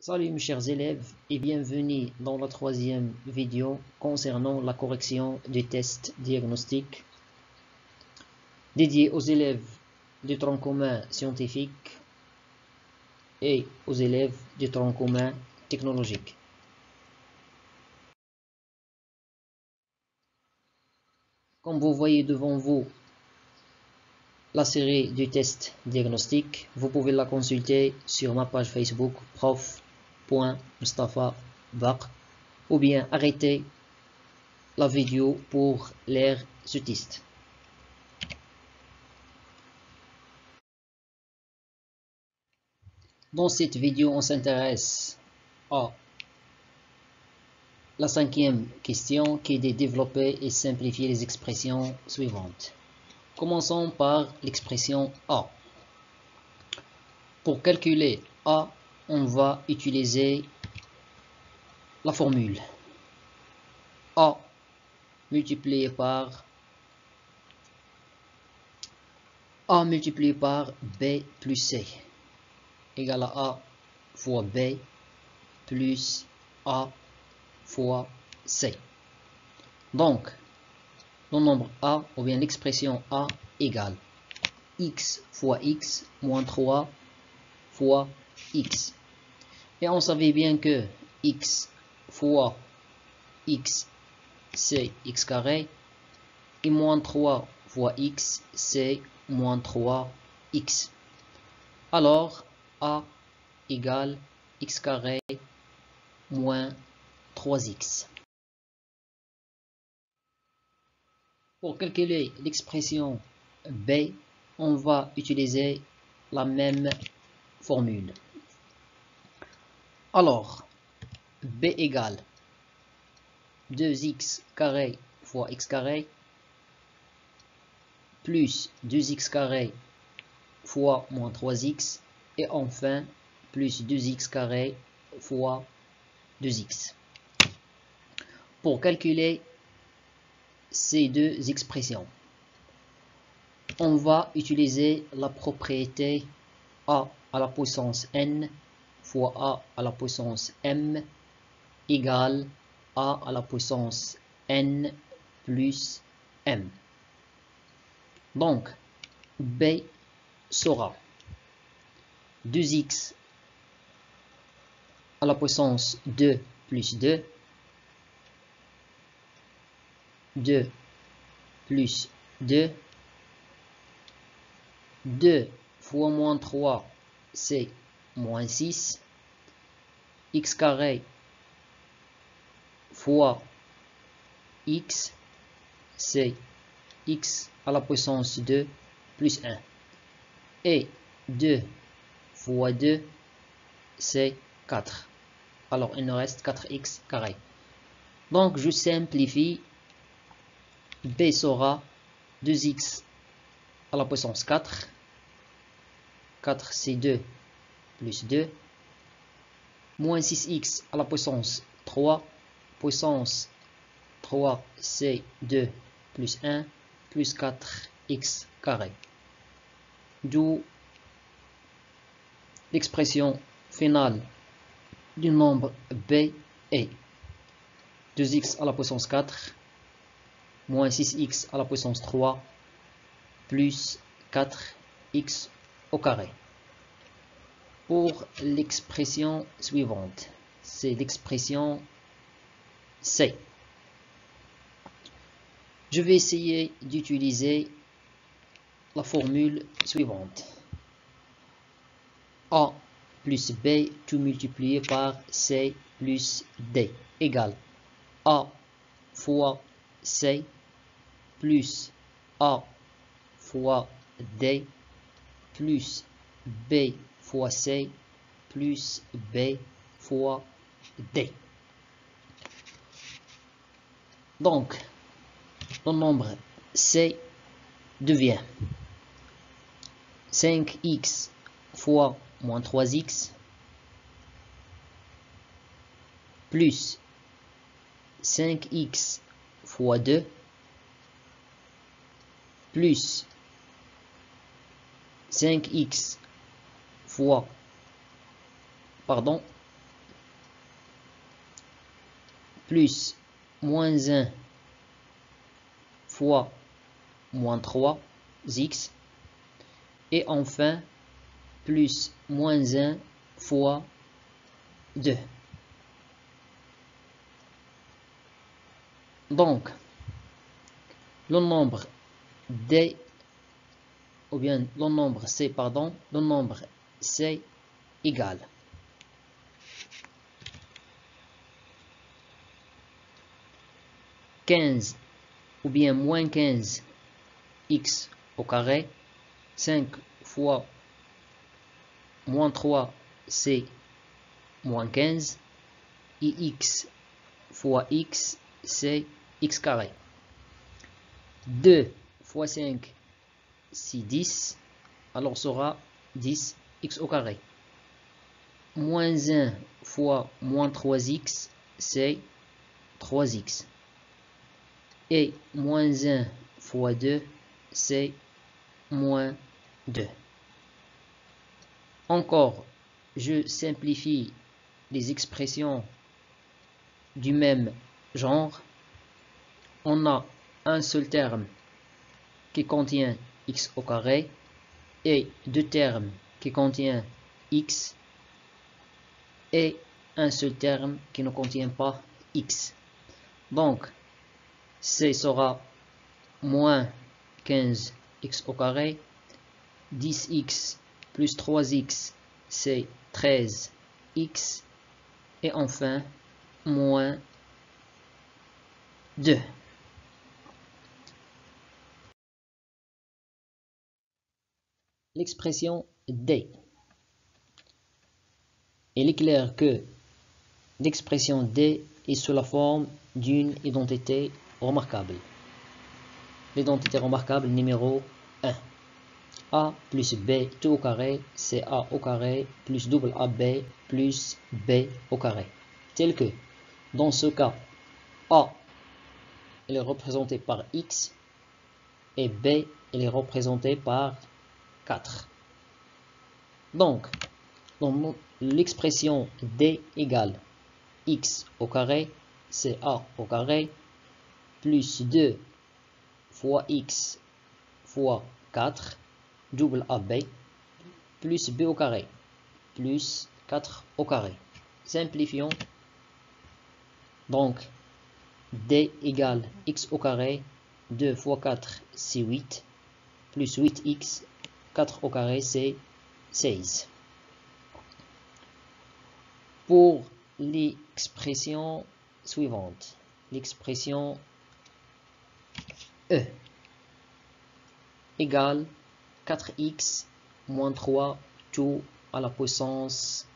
Salut mes chers élèves et bienvenue dans la troisième vidéo concernant la correction des tests diagnostiques dédiés aux élèves du tronc commun scientifique et aux élèves du tronc commun technologique. Comme vous voyez devant vous la série du test diagnostic, vous pouvez la consulter sur ma page Facebook prof.mustapha.baqr ou bien arrêter la vidéo pour lire ce test. Dans cette vidéo, on s'intéresse à la cinquième question qui est de développer et simplifier les expressions suivantes. Commençons par l'expression A. Pour calculer A, on va utiliser la formule A multiplié par B plus C égale à A fois B plus A fois C. Donc, le nombre A, ou bien l'expression A égale x fois x moins 3 fois x. Et on savait bien que x fois x, c'est x carré, et moins 3 fois x, c'est moins 3x. Alors, A égale x carré moins 3x. Pour calculer l'expression B, on va utiliser la même formule. Alors, B égale 2x carré fois x carré plus 2x carré fois moins 3x et enfin plus 2x carré fois 2x. Pour calculer ces deux expressions, on va utiliser la propriété a à la puissance n fois a à la puissance m égale a à la puissance n plus m. Donc, B sera 2x à la puissance 2 plus 2, 2 plus 2, 2 fois moins 3, c'est moins 6, x carré fois x, c'est x à la puissance 2 plus 1. Et 2 fois 2, c'est 4. Alors, il nous reste 4x carré. Donc, je simplifie. B sera 2x à la puissance 4. 4, c'est 2 plus 2. Moins 6x à la puissance 3. Puissance 3, c'est 2 plus 1 plus 4x carré. D'où l'expression finale du nombre B est 2x à la puissance 4 moins 6x à la puissance 3 plus 4x au carré. Pour l'expression suivante, c'est l'expression C. Je vais essayer d'utiliser la formule suivante. A plus B tout multiplié par C plus D égale A fois C plus A fois D plus B fois C plus B fois D. Donc, le nombre C devient 5x fois moins 3x plus 5x fois 2 plus 5x fois, plus moins 1 fois moins 3x, et enfin plus moins 1 fois 2. Donc, le nombre D, ou bien le nombre C, pardon, le nombre C égale 15 ou bien moins 15 x au carré, 5 fois moins 3 c'est moins 15, et x fois x c'est x carré. 2 fois 5 c'est 10, alors sera 10 x au carré. Moins 1 fois moins 3x c'est 3x. Et moins 1 fois 2 c'est moins 2. Encore, je simplifie les expressions du même genre. On a un seul terme qui contient x au carré et deux termes qui contiennent x et un seul terme qui ne contient pas x. Donc, C sera moins 15x au carré, 10x plus 3x c'est 13x, et enfin moins 2. L'expression D. Il est clair que l'expression D est sous la forme d'une identité remarquable. L'identité remarquable numéro 1. A plus B tout au carré, c'est A au carré plus double AB plus B au carré. Tel que, dans ce cas, A elle est représentée par X et B elle est représentée par 4. Donc, dans l'expression D égale X au carré, c'est A au carré plus 2 fois X fois 4 double AB plus B au carré plus 4 au carré. Simplifions. Donc, D égale X au carré, 2 fois 4 c'est 8, plus 8x, 4 au carré c'est 16. Pour l'expression suivante, l'expression E égale 4x moins 3 tout à la puissance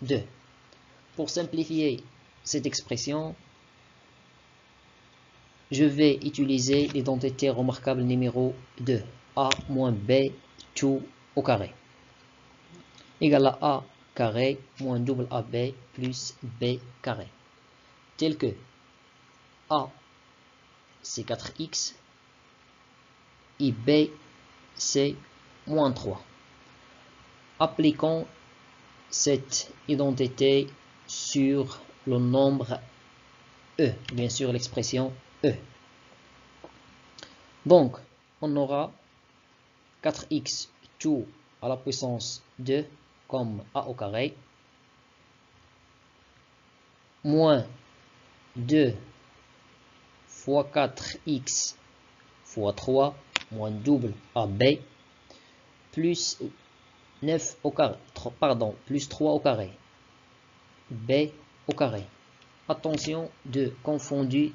2. Pour simplifier cette expression, je vais utiliser l'identité remarquable numéro 2. A moins B tout au carré égale à A carré moins double AB plus B carré. Tel que A c'est 4x et B c'est moins 3. Appliquons cette identité sur le nombre E, bien sûr l'expression E. Donc, on aura 4x tout à la puissance 2 comme A au carré, moins 2 fois 4x fois 3 moins double AB plus 9 au carré, plus 3 au carré, B au carré. Attention de confondre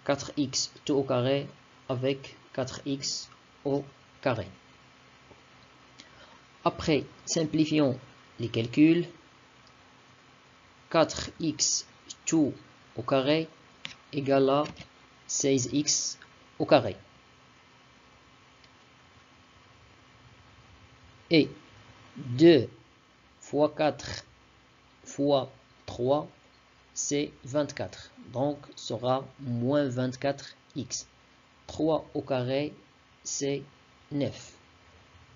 4x tout au carré avec 4x au carré. Après, simplifions les calculs. 4x tout au carré égale à 16x au carré. Et 2 fois 4 fois 3, c'est 24. Donc, sera moins 24x. 3 au carré, c'est 9.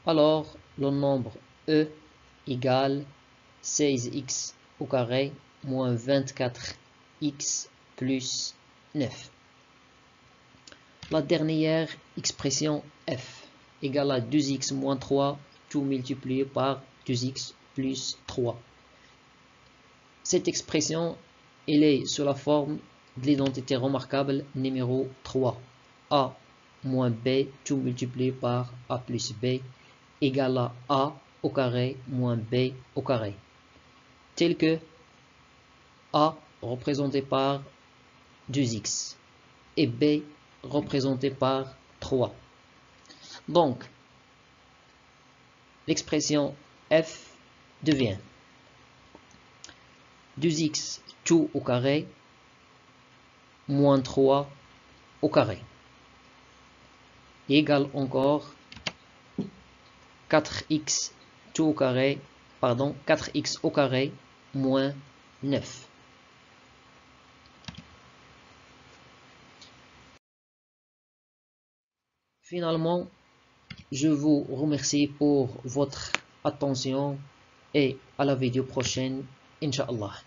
Alors, le nombre E égale 16x au carré moins 24x x plus 9. La dernière expression f égale à 2x moins 3, tout multiplié par 2x plus 3. Cette expression, elle est sous la forme de l'identité remarquable numéro 3. A moins B, tout multiplié par A plus B, égale à A au carré moins B au carré. Tel que A représenté par 2x et B représenté par 3. Donc, l'expression f devient 2x tout au carré moins 3 au carré égale encore 4x tout au carré, 4x au carré moins 9. Finalement, je vous remercie pour votre attention et à la vidéo prochaine, Inch'Allah.